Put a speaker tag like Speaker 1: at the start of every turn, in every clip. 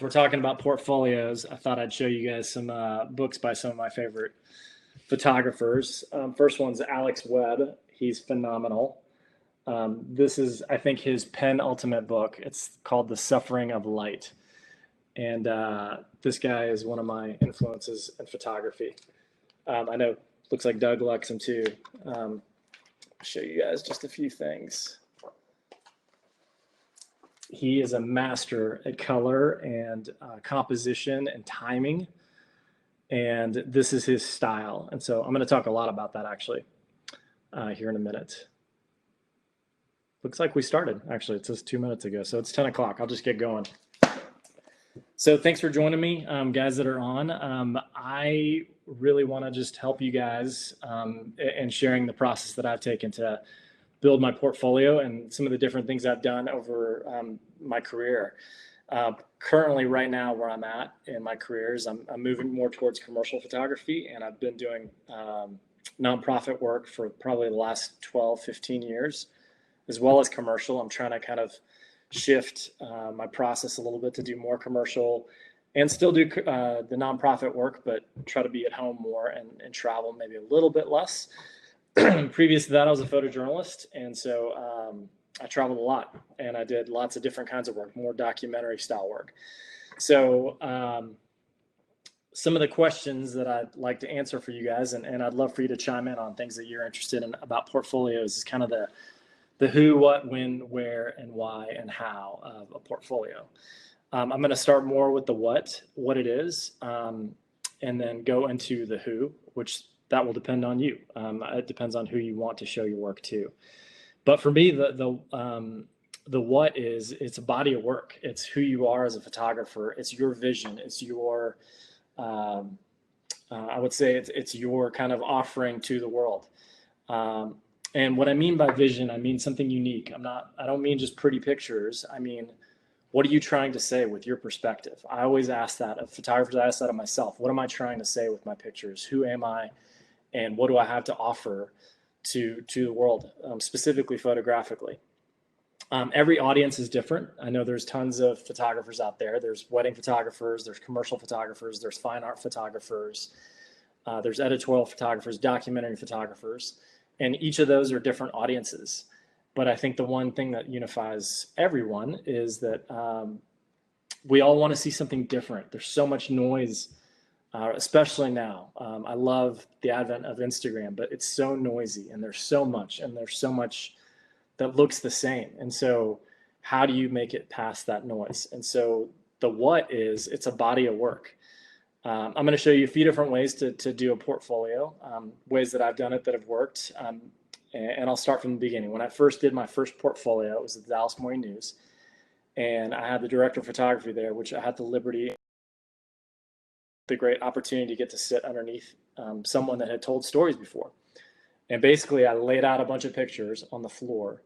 Speaker 1: since we're talking about portfolios, I thought I'd show you guys some books by some of my favorite photographers. First one's Alex Webb. He's phenomenal. This is, I think, his penultimate book. It's called The Suffering of Light. And this guy is one of my influences in photography. I know, looks like Doug likes him too. I'll show you guys just a few things. He is a master at color and composition and timing. And this is his style. And so I'm going to talk a lot about that actually here in a minute. Looks like we started. Actually, it says 2 minutes ago. So it's 10 o'clock. I'll just get going. So thanks for joining me, guys that are on. I really want to just help you guys in sharing the process that I've taken to build my portfolio and some of the different things I've done over my career. Currently, right now, where I'm at in my career is I'm moving more towards commercial photography, and I've been doing nonprofit work for probably the last 12, 15 years, as well as commercial. I'm trying to kind of shift my process a little bit to do more commercial and still do the nonprofit work, but try to be at home more and travel maybe a little bit less. Previous to that, I was a photojournalist, and so I traveled a lot, and I did lots of different kinds of work, more documentary style work. So some of the questions that I'd like to answer for you guys, and I'd love for you to chime in on things that you're interested in about portfolios, is kind of the who, what, when, where, and why, and how of a portfolio. I'm going to start more with the what it is, and then go into the who, which that will depend on you. It depends on who you want to show your work to. But for me, the what is, it's a body of work. It's who you are as a photographer. It's your vision. It's your, I would say it's your kind of offering to the world. And what I mean by vision, I mean something unique. I don't mean just pretty pictures. I mean, what are you trying to say with your perspective? I always ask that of photographers. I ask that of myself. What am I trying to say with my pictures? Who am I? And what do I have to offer to the world, specifically photographically? Every audience is different. I know there's tons of photographers out there. There's wedding photographers, there's commercial photographers, there's fine art photographers, there's editorial photographers, documentary photographers, and each of those are different audiences. But I think the one thing that unifies everyone is that we all want to see something different. There's so much noise, especially now. I love the advent of Instagram, but it's so noisy, and there's so much that looks the same. And so how do you make it past that noise? And so the what is, it's a body of work. I'm going to show you a few different ways to do a portfolio, ways that I've done it that have worked. And I'll start from the beginning. When I first did my first portfolio, it was the Dallas Morning News. And I had the director of photography there, which I had the liberty, the great opportunity to get to sit underneath someone that had told stories before. And basically I laid out a bunch of pictures on the floor,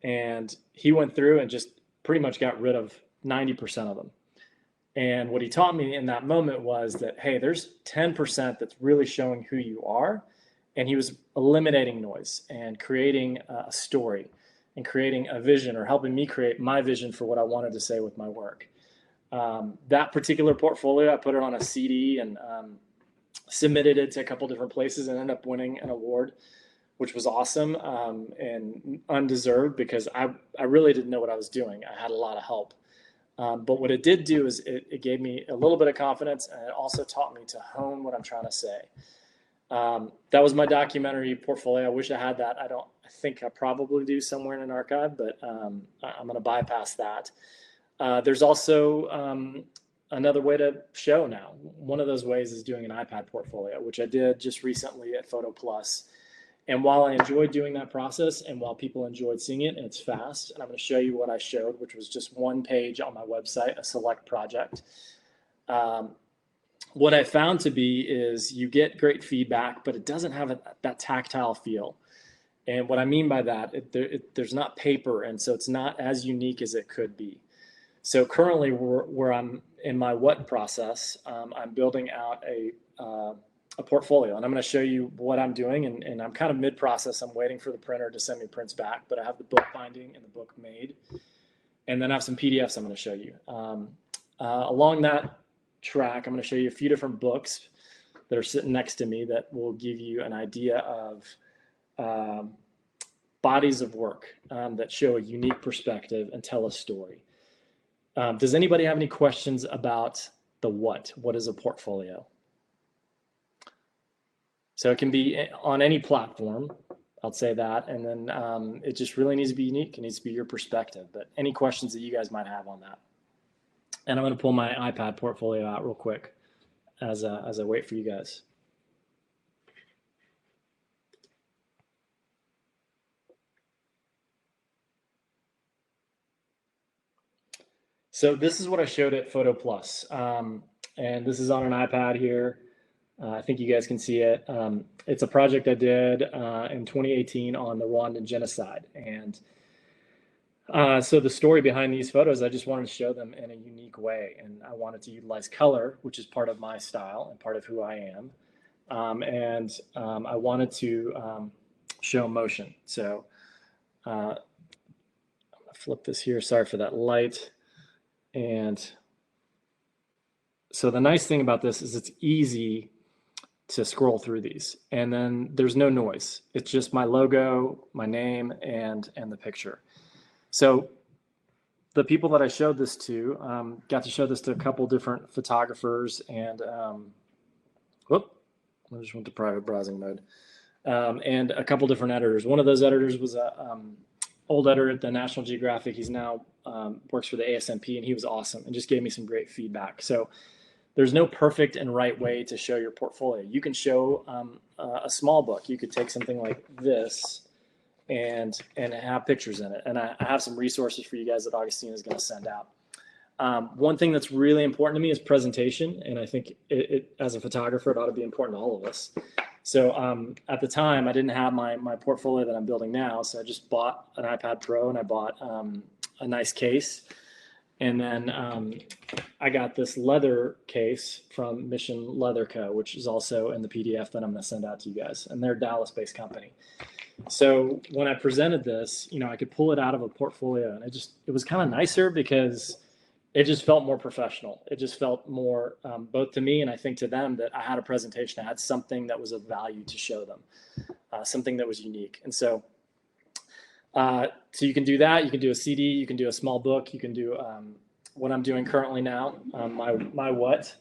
Speaker 1: and he went through and just pretty much got rid of 90% of them. And what he taught me in that moment was that, hey, there's 10% that's really showing who you are. And he was eliminating noise and creating a story and creating a vision, or helping me create my vision for what I wanted to say with my work. That particular portfolio, I put it on a CD and submitted it to a couple different places and ended up winning an award, which was awesome and undeserved, because I really didn't know what I was doing. I had a lot of help. But what it did do is it gave me a little bit of confidence, and it also taught me to hone what I'm trying to say. That was my documentary portfolio. I wish I had that. I think I probably do somewhere in an archive, but I'm going to bypass that. There's also another way to show now. One of those ways is doing an iPad portfolio, which I did just recently at Photo Plus. And while I enjoyed doing that process, and while people enjoyed seeing it, and it's fast, and I'm going to show you what I showed, which was just one page on my website, a select project. What I found to be is you get great feedback, but it doesn't have that tactile feel. And what I mean by that, there's not paper, and so it's not as unique as it could be. So currently, where I'm in my what process, I'm building out a portfolio, and I'm going to show you what I'm doing, and I'm kind of mid-process. I'm waiting for the printer to send me prints back, but I have the book binding and the book made, and then I have some PDFs I'm going to show you. Along that track, I'm going to show you a few different books that are sitting next to me that will give you an idea of bodies of work that show a unique perspective and tell a story. Does anybody have any questions about the what? What is a portfolio? So it can be on any platform, I'll say that, and then it just really needs to be unique. It needs to be your perspective. But any questions that you guys might have on that? And I'm going to pull my iPad portfolio out real quick as I wait for you guys. So this is what I showed at Photo Plus, and this is on an iPad here. I think you guys can see it. It's a project I did in 2018 on the Rwandan genocide. And so the story behind these photos, I just wanted to show them in a unique way. And I wanted to utilize color, which is part of my style and part of who I am. I wanted to show motion. So I'm going to flip this here. Sorry for that light. And so the nice thing about this is it's easy to scroll through these, and then there's no noise. It's just my logo, my name, and the picture. So the people that I showed this to got to show this to a couple different photographers, and I just went to private browsing mode, and a couple different editors. One of those editors was a old editor at the National Geographic. He's now works for the ASMP, and he was awesome and just gave me some great feedback. So there's no perfect and right way to show your portfolio. You can show a small book. You could take something like this and have pictures in it. And I have some resources for you guys that Augustine is going to send out. One thing that's really important to me is presentation. And I think it as a photographer, it ought to be important to all of us. So at the time, I didn't have my portfolio that I'm building now. So I just bought an iPad Pro, and I bought a nice case. And then I got this leather case from Mission Leather Co., which is also in the PDF that I'm going to send out to you guys. And they're a Dallas-based company. So when I presented this, I could pull it out of a portfolio, and it was kind of nicer because it just felt more professional. It just felt more, both to me and I think to them, that I had a presentation. I had something that was of value to show them, something that was unique. And so you can do that. You can do a CD. You can do a small book. You can do what I'm doing currently now. My what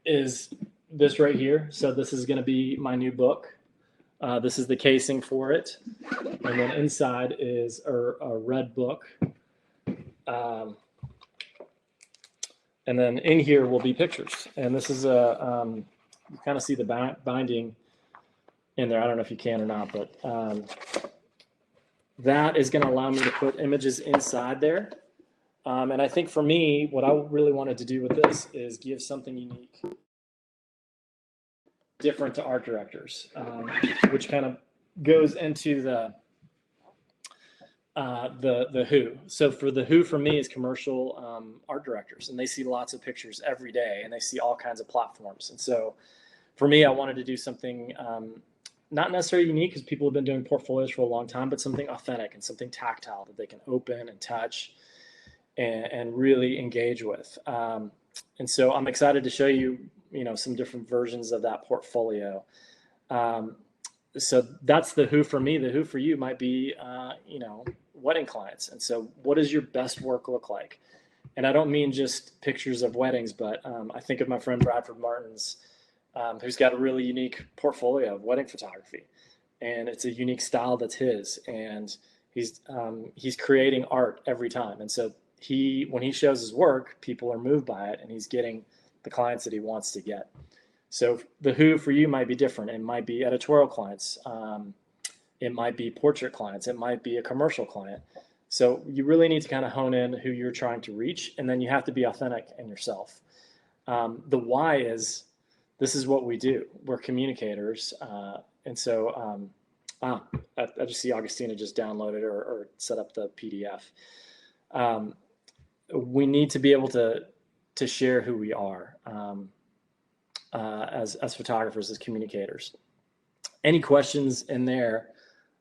Speaker 1: is this right here. So this is going to be my new book. This is the casing for it. And then inside is a red book. And then in here will be pictures. And this is you kind of see the binding in there. I don't know if you can or not, but that is going to allow me to put images inside there. And I think for me, what I really wanted to do with this is give something unique, different to art directors, which kind of goes into the who. So for the who, for me, is commercial art directors, and they see lots of pictures every day, and they see all kinds of platforms. And so for me, I wanted to do something not necessarily unique, because people have been doing portfolios for a long time, but something authentic and something tactile that they can open and touch and really engage with. And so I'm excited to show you, some different versions of that portfolio. So that's the who for me. The who for you might be, wedding clients. And so what does your best work look like? And I don't mean just pictures of weddings, but I think of my friend Bradford Martins, who's got a really unique portfolio of wedding photography. And it's a unique style that's his. And he's creating art every time. And so when he shows his work, people are moved by it, and he's getting the clients that he wants to get. So the who for you might be different. It might be editorial clients. It might be portrait clients. It might be a commercial client. So you really need to kind of hone in who you're trying to reach, and then you have to be authentic in yourself. The why is, this is what we do. We're communicators. And so I just see Augustina just downloaded or set up the PDF. We need to be able to share who we are as photographers, as communicators. Any questions in there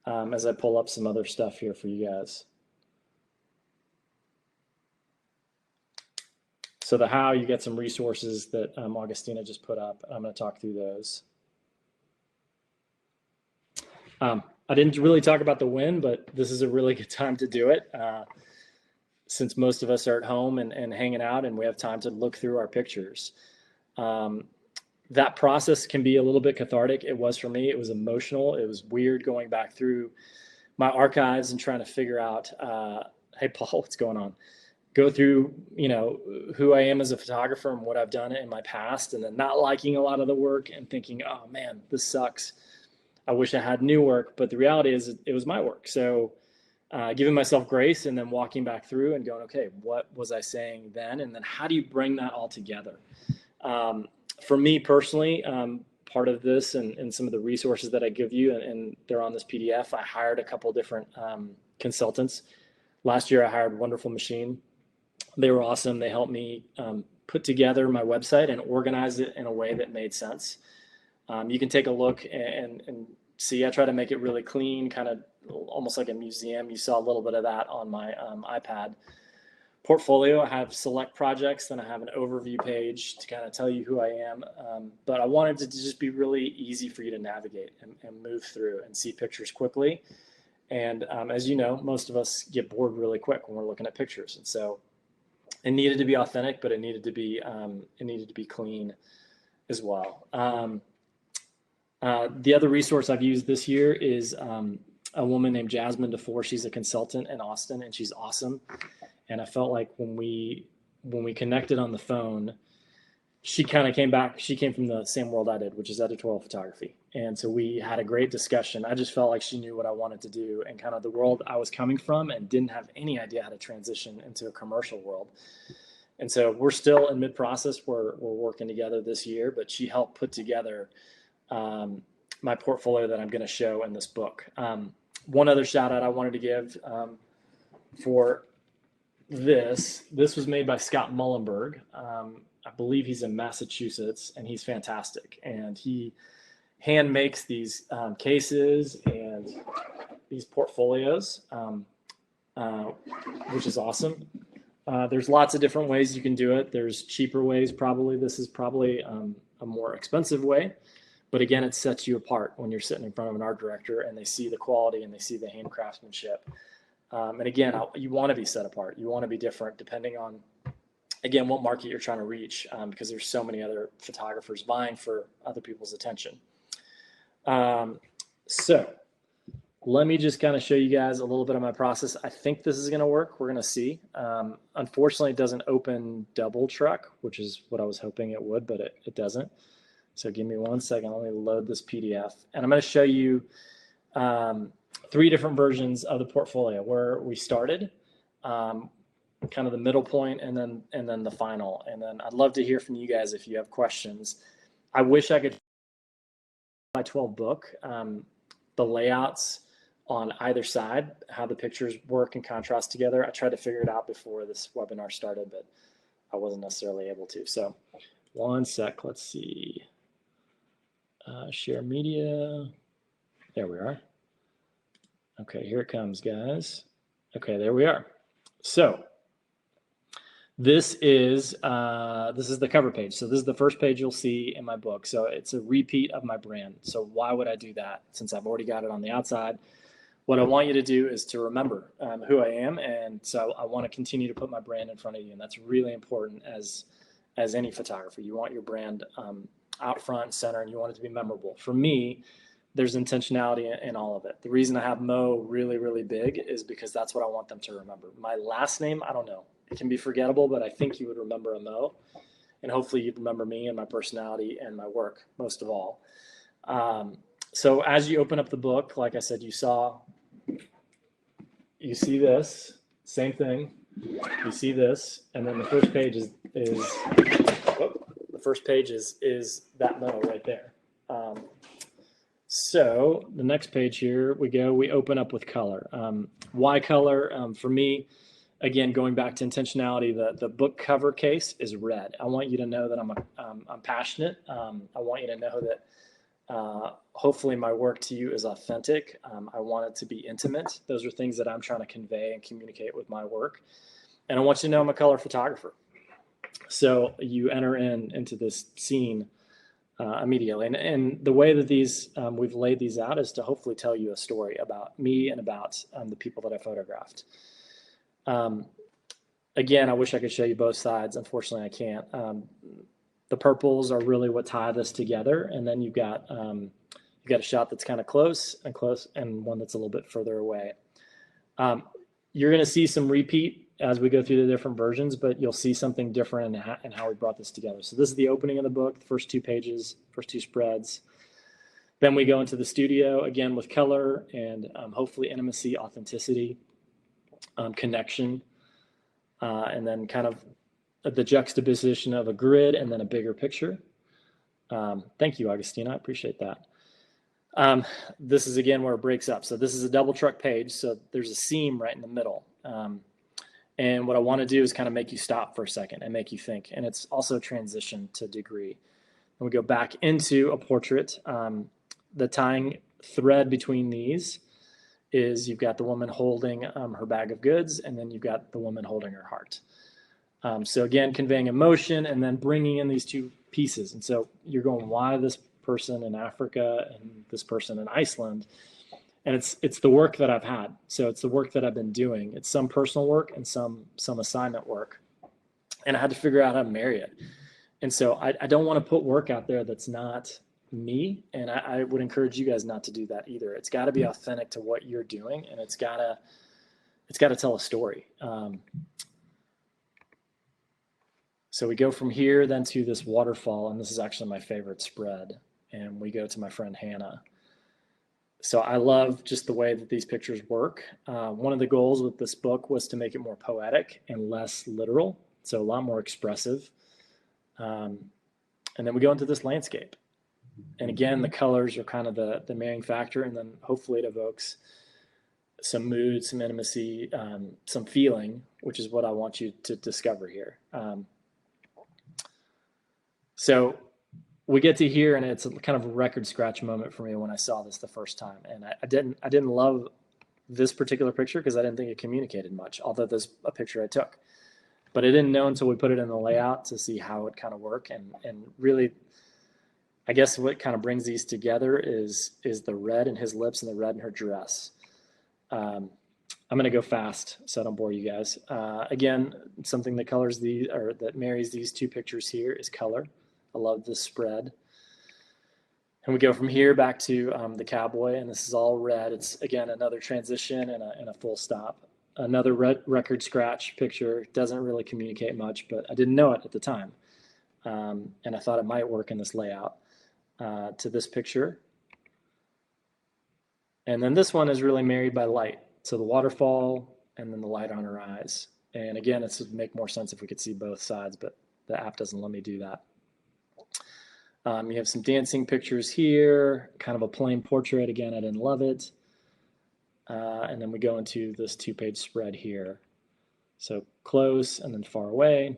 Speaker 1: as I pull up some other stuff here for you guys? So the how, you get some resources that Augustina just put up. I'm going to talk through those. I didn't really talk about the when, but this is a really good time to do it. Since most of us are at home and hanging out, and we have time to look through our pictures. That process can be a little bit cathartic. It was for me. It was emotional. It was weird going back through my archives and trying to figure out, hey, Paul, what's going on? Go through, who I am as a photographer and what I've done in my past, and then not liking a lot of the work and thinking, oh man, this sucks. I wish I had new work, but the reality is it was my work. So giving myself grace and then walking back through and going, okay, what was I saying then? And then how do you bring that all together? For me personally, part of this and some of the resources that I give you, and they're on this PDF, I hired a couple different consultants. Last year, I hired Wonderful Machine. They were awesome. They helped me put together my website and organize it in a way that made sense. You can take a look and see, I try to make it really clean, kind of almost like a museum. You saw a little bit of that on my iPad portfolio. I have select projects, then I have an overview page to kind of tell you who I am. But I wanted to just be really easy for you to navigate and move through and see pictures quickly. And as you know, most of us get bored really quick when we're looking at pictures. And so it needed to be authentic, but it needed to be clean as well. The other resource I've used this year is a woman named Jasmine DeFore. She's a consultant in Austin, and she's awesome. And I felt like when we connected on the phone, she kind of came back. She came from the same world I did, which is editorial photography. And so we had a great discussion. I just felt like she knew what I wanted to do and kind of the world I was coming from, and didn't have any idea how to transition into a commercial world. And so we're still in mid-process. We're working together this year, but she helped put together my portfolio that I'm going to show in this book. One other shout out I wanted to give for this was made by Scott Mullenberg. I believe he's in Massachusetts, and he's fantastic. And he hand makes these cases and these portfolios, which is awesome. There's lots of different ways you can do it. There's cheaper ways, probably. This is probably a more expensive way. But again, it sets you apart when you're sitting in front of an art director and they see the quality and they see the hand craftsmanship. And again, you want to be set apart. You want to be different depending on, again, what market you're trying to reach, because there's so many other photographers vying for other people's attention. So let me just kind of show you guys a little bit of my process. I think this is going to work. We're going to see. Unfortunately, it doesn't open double truck, which is what I was hoping it would, but it doesn't. So give me 1 second. Let me load this PDF. And I'm going to show you 3 different versions of the portfolio where we started, kind of the middle point, and then the final. And then I'd love to hear from you guys if you have questions. I wish I could my 12 book, the layouts on either side, how the pictures work and contrast together. I tried to figure it out before this webinar started, but I wasn't necessarily able to. So 1 sec, let's see. Share media. There we are. Okay, here it comes, guys. Okay, there we are. So this is the cover page. So this is the first page you'll see in my book. So it's a repeat of my brand. So why would I do that since I've already got it on the outside? What I want you to do is to remember who I am. And so I want to continue to put my brand in front of you. And that's really important as any photographer. You want your brand out front and center, and you want it to be memorable. For me, there's intentionality in all of it. The reason I have Mo really, really big is because that's what I want them to remember. My last name, I don't know. It can be forgettable, but I think you would remember a Mo. And hopefully you'd remember me and my personality and my work most of all. So as you open up the book, like I said, you see this, same thing. You see this, and then the first page is that Mo right there. So the next page here we open up with color. Why color? For me, again, going back to intentionality, the book cover case is red. I want you to know that I'm passionate. I want you to know that hopefully my work to you is authentic. I want it to be intimate. Those are things that I'm trying to convey and communicate with my work. And I want you to know I'm a color photographer. So you enter into this scene immediately. And the way that these we've laid these out is to hopefully tell you a story about me and about the people that I photographed. Again, I wish I could show you both sides. Unfortunately, I can't. The purples are really what tie this together, and then you've got a shot that's kind of close, and one that's a little bit further away. You're going to see some repeat as we go through the different versions, but you'll see something different in how we brought this together. So this is the opening of the book, the first 2 pages, first 2 spreads. Then we go into the studio again with color and hopefully intimacy, authenticity, connection, and then kind of the juxtaposition of a grid and then a bigger picture. Thank you, Augustina. I appreciate that. This is again where it breaks up. So this is a double truck page. So there's a seam right in the middle. And what I want to do is kind of make you stop for a second and make you think. And it's also transition to degree. And we go back into a portrait. The tying thread between these is you've got the woman holding her bag of goods, and then you've got the woman holding her heart. So again, conveying emotion and then bringing in these 2 pieces. And so you're going, why this person in Africa and this person in Iceland? And it's the work that I've had. So it's the work that I've been doing. It's some personal work and some assignment work. And I had to figure out how to marry it. And so I don't want to put work out there that's not me. And I would encourage you guys not to do that either. It's got to be authentic to what you're doing, and it's got to tell a story. So we go from here then to this waterfall, and this is actually my favorite spread. And we go to my friend Hannah. So I love just the way that these pictures work. One of the goals with this book was to make it more poetic and less literal, so a lot more expressive. And then we go into this landscape. And again, the colors are kind of the marrying factor, and then hopefully it evokes some mood, some intimacy, some feeling, which is what I want you to discover here. So we get to here, and it's a kind of a record scratch moment for me when I saw this the first time. And I didn't love this particular picture because I didn't think it communicated much, although there's a picture I took. But I didn't know until we put it in the layout to see how it kind of work. And really, I guess what kind of brings these together is the red in his lips and the red in her dress. I'm going to go fast so I don't bore you guys. Again, something that colors these, or that marries these 2 pictures here, is color. I love this spread. And we go from here back to the cowboy, and this is all red. It's, again, another transition and a full stop. Another record scratch picture. Doesn't really communicate much, but I didn't know it at the time. And I thought it might work in this layout. To this picture. And then this one is really married by light. So the waterfall and then the light on her eyes. And again, it would make more sense if we could see both sides, but the app doesn't let me do that. You have some dancing pictures here, kind of a plain portrait. Again, I didn't love it. And then we go into this 2-page spread here. So close and then far away.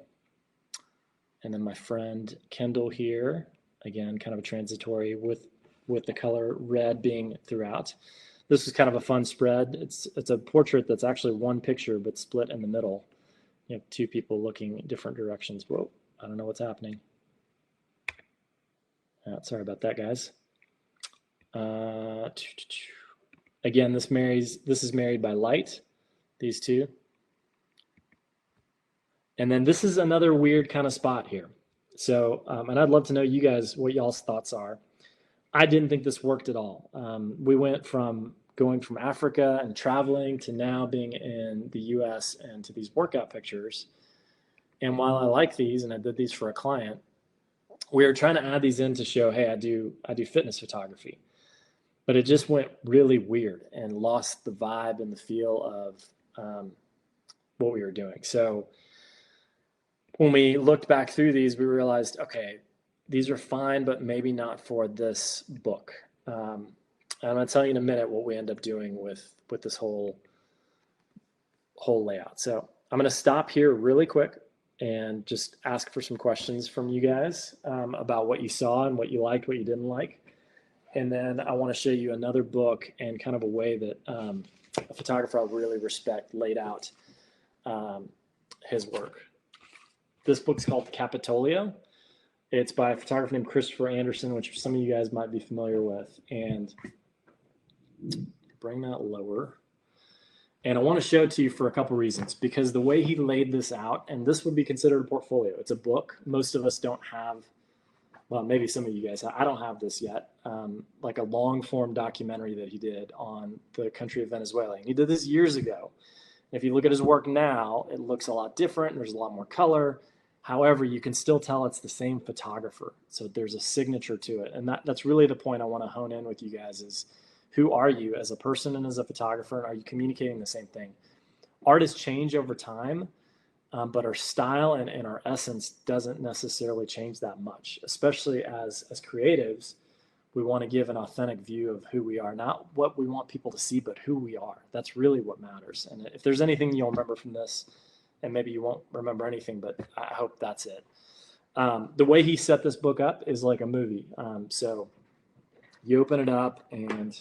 Speaker 1: And then my friend Kendall here, again, kind of a transitory with the color red being throughout. This is kind of a fun spread. It's a portrait that's actually one picture, but split in the middle. You have 2 people looking in different directions. Whoa, I don't know what's happening. Sorry about that, guys. Again, this is married by light, these 2. And then this is another weird kind of spot here. So, and I'd love to know you guys what y'all's thoughts are. I didn't think this worked at all. We went from going from Africa and traveling to now being in the US and to these workout pictures. And while I like these, and I did these for a client, we were trying to add these in to show, hey, I do fitness photography. But it just went really weird and lost the vibe and the feel of what we were doing. So when we looked back through these, we realized, okay, these are fine, but maybe not for this book. I'm going to tell you in a minute what we end up doing with this whole layout. So I'm going to stop here really quick and just ask for some questions from you guys about what you saw and what you liked, what you didn't like. And then I want to show you another book and kind of a way that a photographer I really respect laid out his work. This book's called Capitolio. It's by a photographer named Christopher Anderson, which some of you guys might be familiar with. And bring that lower. And I want to show it to you for a couple reasons, because the way he laid this out, and this would be considered a portfolio. It's a book. Most of us don't have, well, maybe some of you guys, I don't have this yet, like a long form documentary that he did on the country of Venezuela. And he did this years ago. If you look at his work now, it looks a lot different. There's a lot more color. However, you can still tell it's the same photographer. So there's a signature to it. And that's really the point I want to hone in with you guys is, who are you as a person and as a photographer? And are you communicating the same thing? Artists change over time, but our style and our essence doesn't necessarily change that much, especially as creatives. We want to give an authentic view of who we are, not what we want people to see, but who we are. That's really what matters. And if there's anything you'll remember from this, and maybe you won't remember anything, but I hope that's it. The way he set this book up is like a movie. So you open it up and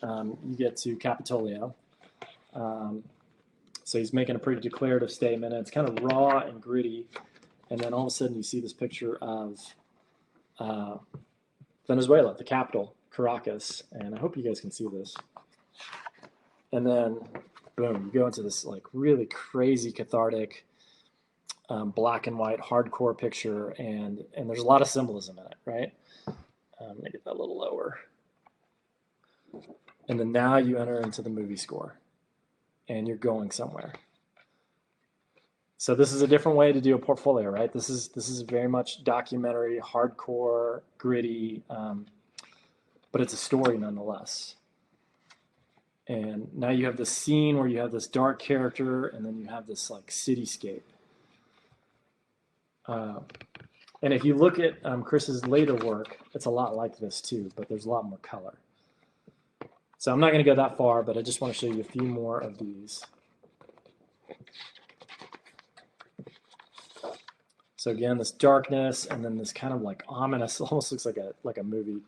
Speaker 1: you get to Capitolio. So he's making a pretty declarative statement, and it's kind of raw and gritty. And then all of a sudden you see this picture of Venezuela, the capital, Caracas. And I hope you guys can see this. And then, boom, you go into this like really crazy, cathartic, black and white, hardcore picture. And there's a lot of symbolism in it, right? Let me get that a little lower. And then now you enter into the movie score and you're going somewhere. So this is a different way to do a portfolio, right? This is very much documentary, hardcore, gritty, but it's a story nonetheless. And now you have this scene where you have this dark character and then you have this like cityscape. And if you look at Chris's later work, it's a lot like this too, but there's a lot more color. So I'm not going to go that far, but I just want to show you a few more of these. So again, this darkness and then this kind of like ominous, almost looks like a movie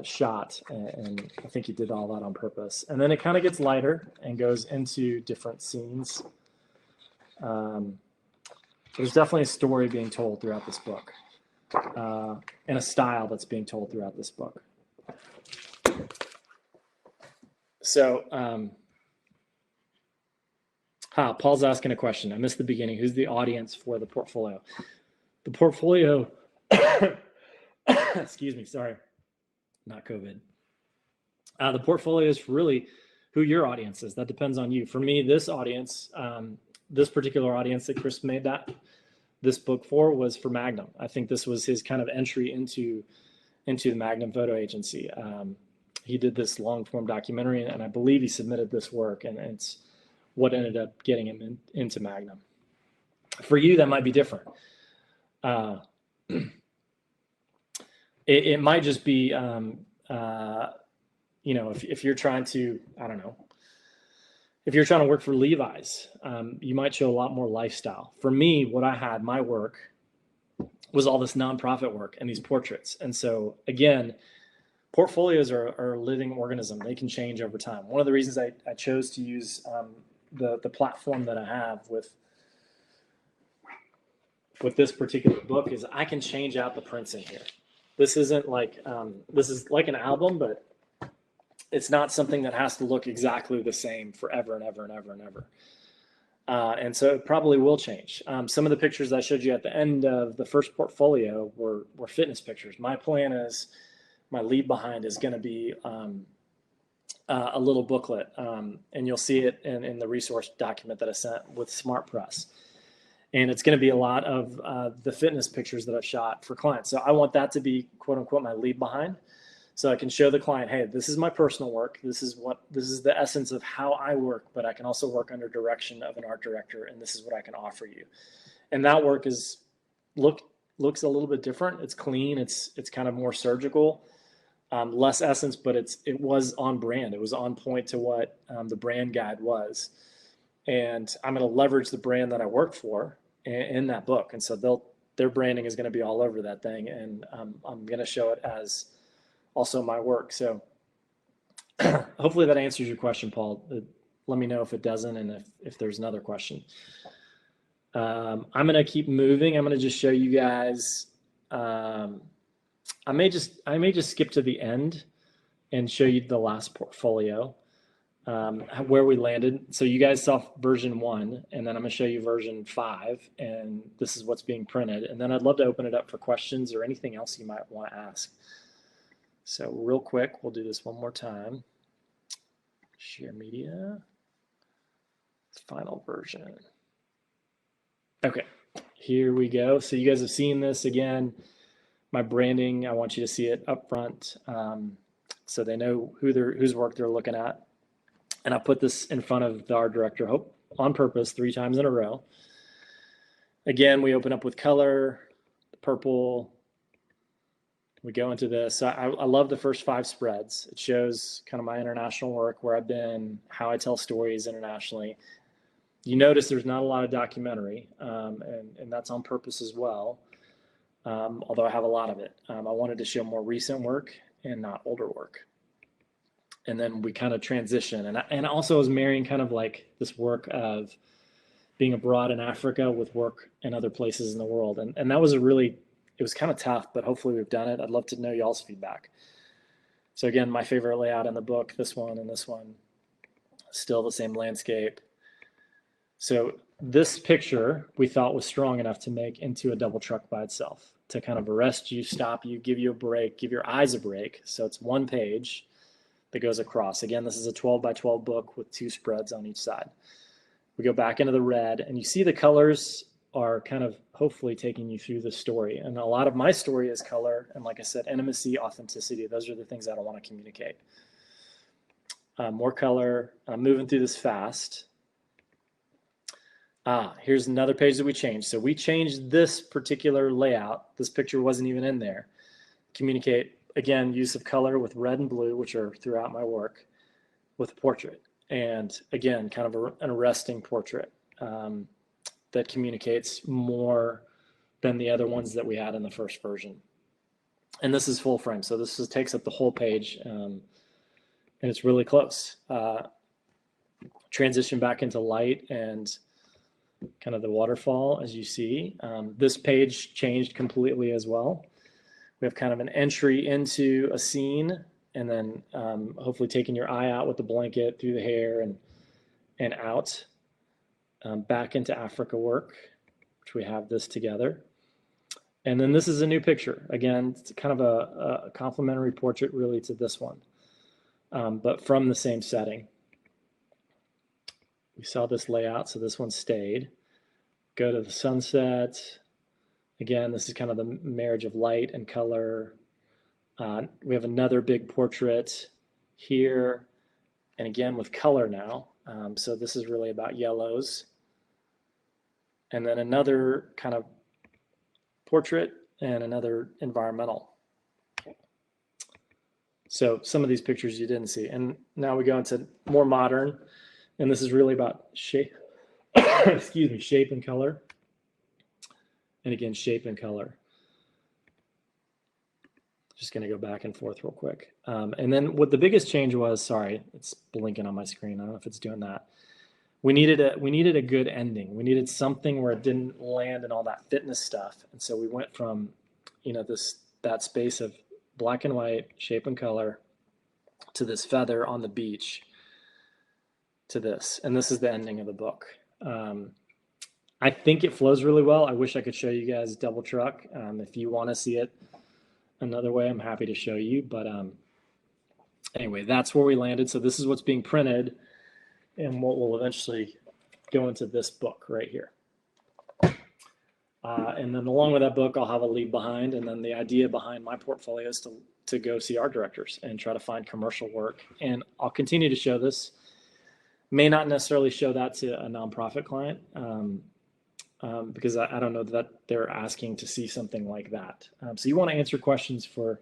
Speaker 1: shot. And I think he did all that on purpose. And then it kind of gets lighter and goes into different scenes. There's definitely a story being told throughout this book, and a style that's being told throughout this book. So, Paul's asking a question. I missed the beginning. Who's the audience for the portfolio? The portfolio, excuse me, sorry, not COVID. The portfolio is really who your audience is. That depends on you. For me, this audience, this particular audience that Chris made this book for was for Magnum. I think this was his kind of entry into the Magnum photo agency. He did this long form documentary, and I believe he submitted this work, and it's what ended up getting him into Magnum. For you, that might be different. It might just be, if you're trying to, I don't know, if you're trying to work for Levi's, you might show a lot more lifestyle. For me, what I had, my work was all this nonprofit work and these portraits. And so again, portfolios are a living organism. They can change over time. One of the reasons I chose to use the platform that I have with this particular book is I can change out the prints in here. This isn't like, this is like an album, but it's not something that has to look exactly the same forever and ever and ever and ever. And so it probably will change. Some of the pictures I showed you at the end of the first portfolio were fitness pictures. My plan is, my leave behind is going to be a little booklet, and you'll see it in the resource document that I sent with Smart Press. And it's going to be a lot of the fitness pictures that I've shot for clients. So I want that to be, quote unquote, my leave behind. So I can show the client, hey, this is my personal work. This is the essence of how I work, but I can also work under direction of an art director, and this is what I can offer you. And that work looks a little bit different. It's clean. It's kind of more surgical, less essence, but it was on brand. It was on point to what the brand guide was. And I'm going to leverage the brand that I work for in that book. And so their branding is going to be all over that thing. And I'm going to show it as also my work. So hopefully that answers your question, Paul. Let me know if it doesn't and if there's another question. I'm gonna keep moving. I'm gonna just show you guys. I may just skip to the end and show you the last portfolio, where we landed. So you guys saw version 1, and then I'm gonna show you version 5, and this is what's being printed. And then I'd love to open it up for questions or anything else you might want to ask. So real quick, we'll do this one more time. Share media, final version. Okay, here we go. So you guys have seen this again. My branding, I want you to see it up front, so they know whose work they're looking at. And I put this in front of the art director on purpose 3 times in a row. Again, we open up with color, purple. We go into this. I love the first 5 spreads. It shows kind of my international work, where I've been, how I tell stories internationally. You notice there's not a lot of documentary, and that's on purpose as well, although I have a lot of it. I wanted to show more recent work and not older work. And then we kind of transition. And I also was marrying kind of like this work of being abroad in Africa with work in other places in the world. And that was it was kind of tough, but hopefully we've done it. I'd love to know y'all's feedback. So again, my favorite layout in the book, this one and this one, still the same landscape. So this picture we thought was strong enough to make into a double truck by itself, to kind of arrest you, stop you, give you a break, give your eyes a break. So it's 1 page that goes across. Again, this is a 12 by 12 book with 2 spreads on each side. We go back into the red, and you see the colors are kind of hopefully taking you through the story. And a lot of my story is color, and like I said, intimacy, authenticity. Those are the things that I want to communicate. More color. I'm moving through this fast. Here's another page that we changed. So we changed this particular layout. This picture wasn't even in there. Communicate, again, use of color with red and blue, which are throughout my work, with a portrait. And again, kind of an arresting portrait that communicates more than the other ones that we had in the first version. And this is full frame. So this takes up the whole page, and it's really close. Transition back into light and kind of the waterfall, as you see. This page changed completely as well. We have kind of an entry into a scene, and then hopefully taking your eye out with the blanket through the hair and out, back into Africa work, which we have this together. And then this is a new picture. Again, it's kind of a complementary portrait really to this one, but from the same setting. We saw this layout, so this one stayed. Go to the sunset. Again, this is kind of the marriage of light and color. We have another big portrait here, and again with color now. So this is really about yellows. And then another kind of portrait and another environmental. So some of these pictures you didn't see. And now we go into more modern, and this is really about shape, excuse me, shape and color. And again, shape and color. Just going to go back and forth real quick. And then what the biggest change was, sorry, it's blinking on my screen. I don't know if it's doing that. We needed a good ending. We needed something where it didn't land in all that fitness stuff. And so we went from, that space of black and white, shape and color, to this feather on the beach, to this. And this is the ending of the book. I think it flows really well. I wish I could show you guys double truck. If you want to see it another way, I'm happy to show you. But anyway, that's where we landed. So this is what's being printed and what will eventually go into this book right here. And then along with that book, I'll have a leave behind. And then the idea behind my portfolio is to go see art directors and try to find commercial work. And I'll continue to show this. May not necessarily show that to a nonprofit client, because I don't know that they're asking to see something like that. So you want to answer questions for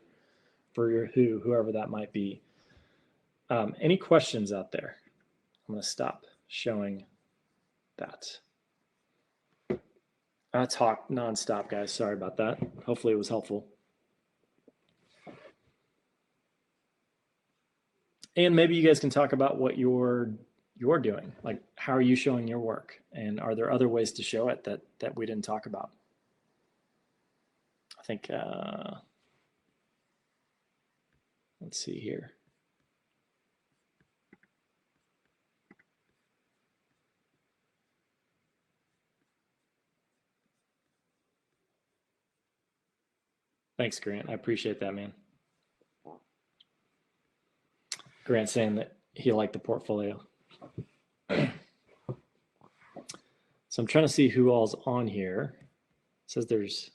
Speaker 1: your whoever that might be. Any questions out there? I'm going to stop showing that. I talk nonstop, guys. Sorry about that. Hopefully it was helpful. And maybe you guys can talk about what your you're doing. Like, how are you showing your work? And are there other ways to show it that we didn't talk about? I think, let's see here. Thanks, Grant. I appreciate that, man. Grant saying that he liked the portfolio. So I'm trying to see who all's on here. It says there's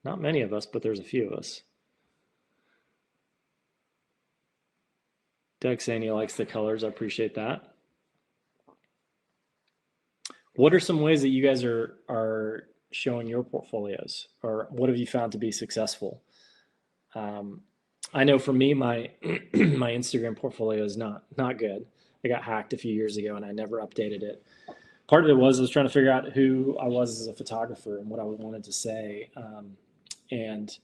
Speaker 1: not many of us, but there's a few of us. Doug saying he likes the colors. I appreciate that. What are some ways that you guys are showing your portfolios, or what have you found to be successful? I know for me, my my Instagram portfolio is not good. I got hacked a few years ago, and I never updated it. Part of it was I was trying to figure out who I was as a photographer and what I wanted to say, and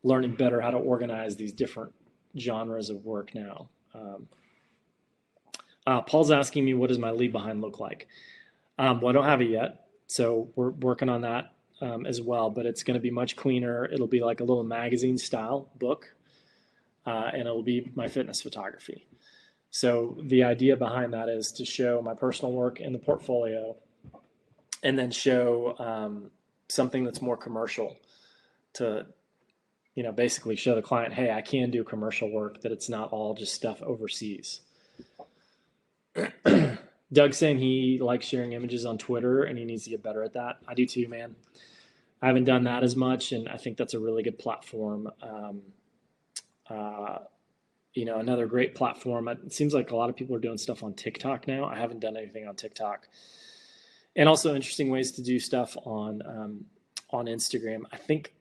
Speaker 1: learning better how to organize these different genres of work now. Paul's asking me, what does my leave behind look like? Well, I don't have it yet, so we're working on that as well, but it's going to be much cleaner. It'll be like a little magazine style book, and it'll be my fitness photography. So the idea behind that is to show my personal work in the portfolio, and then show something that's more commercial to, basically show the client, hey, I can do commercial work, that it's not all just stuff overseas. Doug's saying he likes sharing images on Twitter and he needs to get better at that. I do too, man. I haven't done that as much, and I think that's a really good platform. Another great platform. It seems like a lot of people are doing stuff on TikTok now. I haven't done anything on TikTok. And also interesting ways to do stuff on Instagram. I think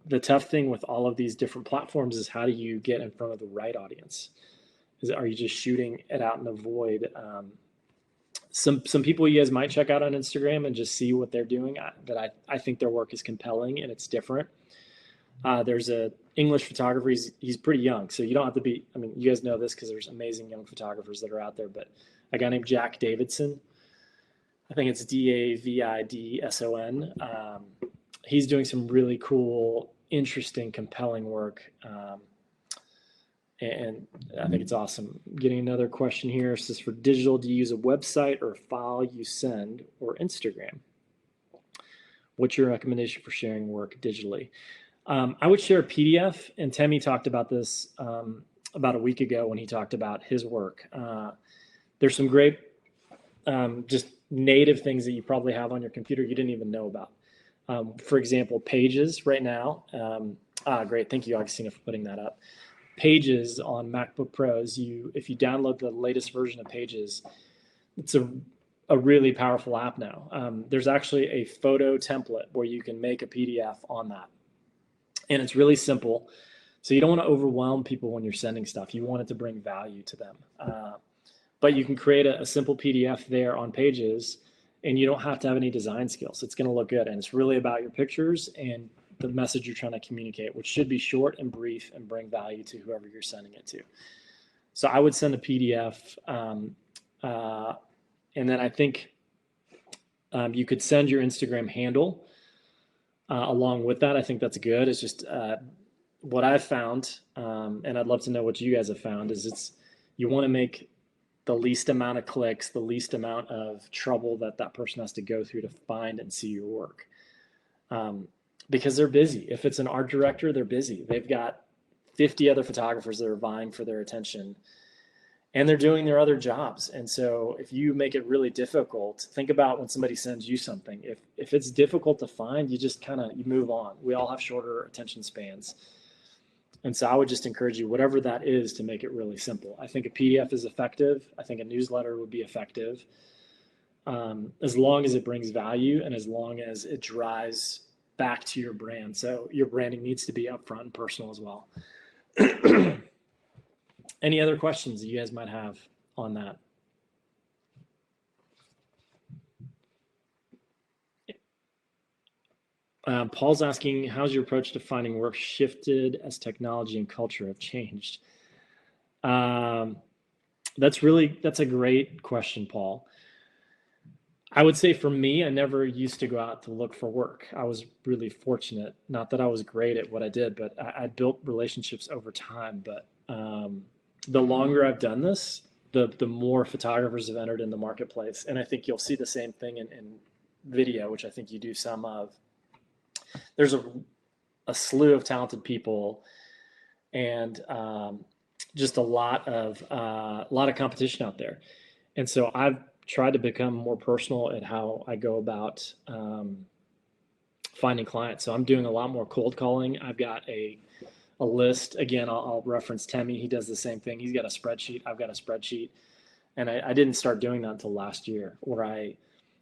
Speaker 1: the tough thing with all of these different platforms is, how do you get in front of the right audience? Are you just shooting it out in the void? Some people you guys might check out on Instagram and just see what they're doing. I think their work is compelling and it's different. There's a English photographer. He's pretty young, so you don't have to be. I mean, you guys know this because there's amazing young photographers that are out there. But a guy named Jack Davidson, I think it's Davidson. He's doing some really cool, interesting, compelling work. And I think it's awesome. Getting another question here. It says, for digital, do you use a website or a file you send, or Instagram? What's your recommendation for sharing work digitally? I would share a PDF, and Temi talked about this about a week ago when he talked about his work. There's some great just native things that you probably have on your computer you didn't even know about. For example, Pages right now. Great. Thank you, Augustina, for putting that up. Pages on MacBook Pros, if you download the latest version of Pages, it's a really powerful app now. There's actually a photo template where you can make a PDF on that. And it's really simple. So you don't want to overwhelm people when you're sending stuff. You want it to bring value to them. But you can create a simple PDF there on Pages, and you don't have to have any design skills. It's going to look good. And it's really about your pictures and the message you're trying to communicate, which should be short and brief and bring value to whoever you're sending it to. So I would send a PDF. And then I think you could send your Instagram handle along with that. I think that's good. It's just what I've found, and I'd love to know what you guys have found, is you want to make the least amount of clicks, the least amount of trouble that person has to go through to find and see your work. Because they're busy. If it's an art director, they're busy. They've got 50 other photographers that are vying for their attention, and they're doing their other jobs. And so if you make it really difficult, think about when somebody sends you something. If it's difficult to find, you just you move on. We all have shorter attention spans. And so I would just encourage you, whatever that is, to make it really simple. I think a PDF is effective. I think a newsletter would be effective, as long as it brings value and as long as it drives back to your brand. So your branding needs to be upfront and personal as well. Any other questions that you guys might have on that? Paul's asking, how's your approach to finding work shifted as technology and culture have changed? That's a great question, Paul. I would say for me, I never used to go out to look for work. I was really fortunate. Not that I was great at what I did, but I built relationships over time. But the longer I've done this, the more photographers have entered in the marketplace. And I think you'll see the same thing in video, which I think you do some of. There's a slew of talented people, and just a lot of competition out there. And so I've tried to become more personal at how I go about finding clients. So I'm doing a lot more cold calling. I've got a list. Again, I'll reference Temmie. He does the same thing. He's got a spreadsheet. I've got a spreadsheet. And I didn't start doing that until last year, where I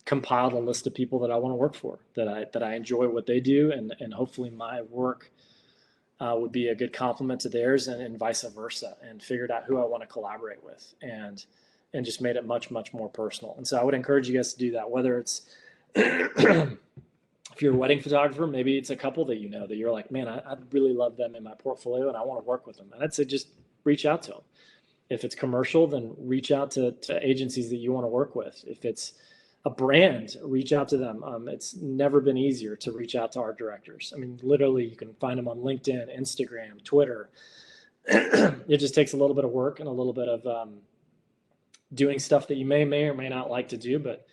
Speaker 1: compiled a list of people that I want to work for, that I enjoy what they do, and hopefully my work would be a good complement to theirs, and vice versa, and figured out who I want to collaborate with, and just made it much, much more personal. And so I would encourage you guys to do that, whether it's if you're a wedding photographer, maybe it's a couple that you know that you're like, man, I'd really love them in my portfolio and I want to work with them. And I'd say just reach out to them. If it's commercial, then reach out to agencies that you want to work with. If it's a brand, reach out to them. It's never been easier to reach out to art directors. I mean, literally, you can find them on LinkedIn, Instagram, Twitter. It just takes a little bit of work and a little bit of doing stuff that you may or may not like to do, but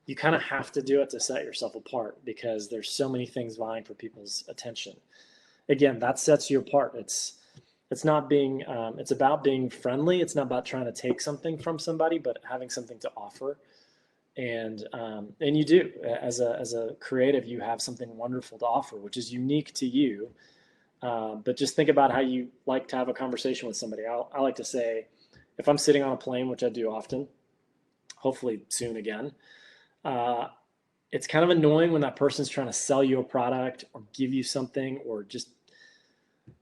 Speaker 1: you kind of have to do it to set yourself apart, because there's so many things vying for people's attention. Again, that sets you apart. It's not being, it's about being friendly. It's not about trying to take something from somebody, but having something to offer. And you do, as a creative, you have something wonderful to offer, which is unique to you. But just think about how you like to have a conversation with somebody. I like to say, if I'm sitting on a plane, which I do often, hopefully soon again, it's kind of annoying when that person's trying to sell you a product or give you something, or just,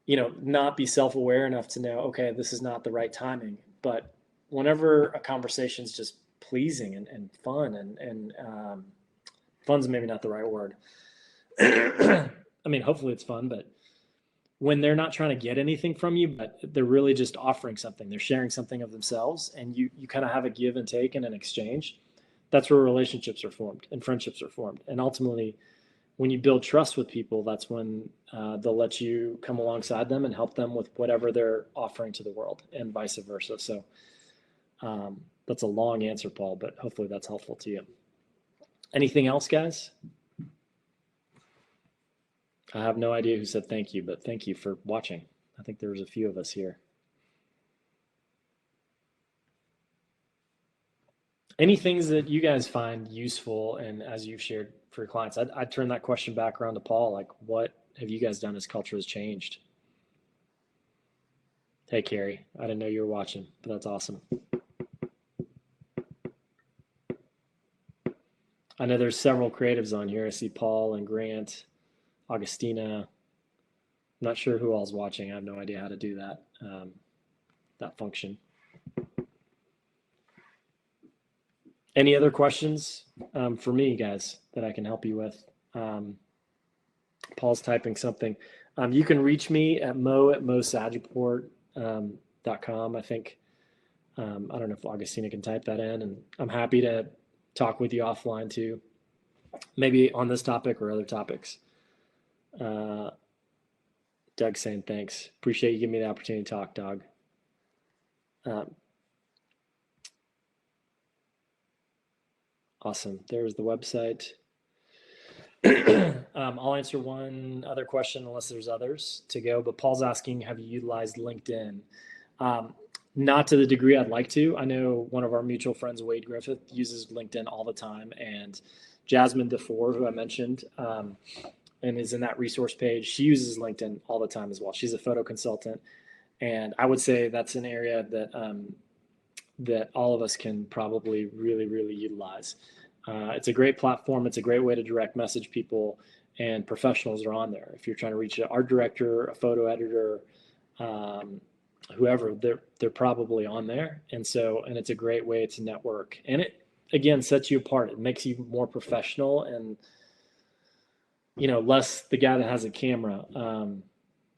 Speaker 1: not be self-aware enough to know, okay, this is not the right timing. But whenever a conversation's just pleasing and fun, and fun's maybe not the right word. I mean, hopefully it's fun, but when they're not trying to get anything from you, but they're really just offering something, they're sharing something of themselves, and you kind of have a give and take and an exchange. That's where relationships are formed and friendships are formed. And ultimately, when you build trust with people, that's when they'll let you come alongside them and help them with whatever they're offering to the world, and vice versa. So that's a long answer, Paul, but hopefully that's helpful to you. Anything else, guys? I have no idea who said thank you, but thank you for watching. I think there was a few of us here. Any things that you guys find useful, and as you've shared for your clients, I'd turn that question back around to Paul. Like, what have you guys done as culture has changed? Hey, Carrie, I didn't know you were watching, but that's awesome. I know there's several creatives on here. I see Paul and Grant, Augustina. I'm not sure who all's watching. I have no idea how to do that function. Any other questions for me, guys, that I can help you with? Paul's typing something. You can reach me at mo@sadjadpour.com. I think, I don't know if Augustina can type that in, and I'm happy to talk with you offline too, maybe on this topic or other topics. Doug saying thanks. Appreciate you giving me the opportunity to talk, Doug. Awesome. There's the website. I'll answer one other question unless there's others to go, but Paul's asking, have you utilized LinkedIn? Not to the degree I'd like to. I know one of our mutual friends, Wade Griffith, uses LinkedIn all the time, and Jasmine DeFore, who I mentioned, and is in that resource page, she uses LinkedIn all the time as well. She's a photo consultant, and I would say that's an area that all of us can probably really, really utilize. It's a great platform. It's a great way to direct message people, and professionals are on there. If you're trying to reach an art director, a photo editor, whoever, they're probably on there. And it's a great way to network. And it, again, sets you apart. It makes you more professional, and, less the guy that has a camera.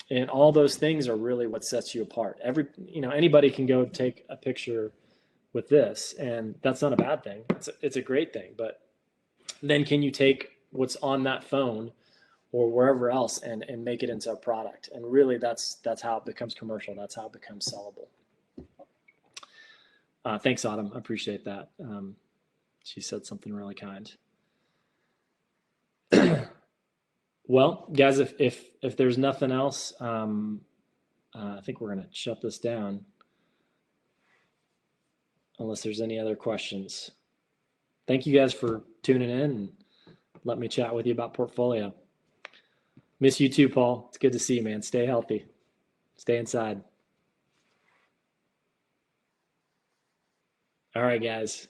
Speaker 1: And all those things are really what sets you apart. Anybody can go take a picture with this, and that's not a bad thing. It's a great thing. But then can you take what's on that phone or wherever else and make it into a product? And really, that's how it becomes commercial. That's how it becomes sellable. Thanks, Autumn. I appreciate that. She said something really kind. Well, guys, if there's nothing else, I think we're gonna shut this down unless there's any other questions. Thank you guys for tuning in and let me chat with you about portfolio. Miss you too, Paul. It's good to see you, man. Stay healthy. Stay inside. All right, guys.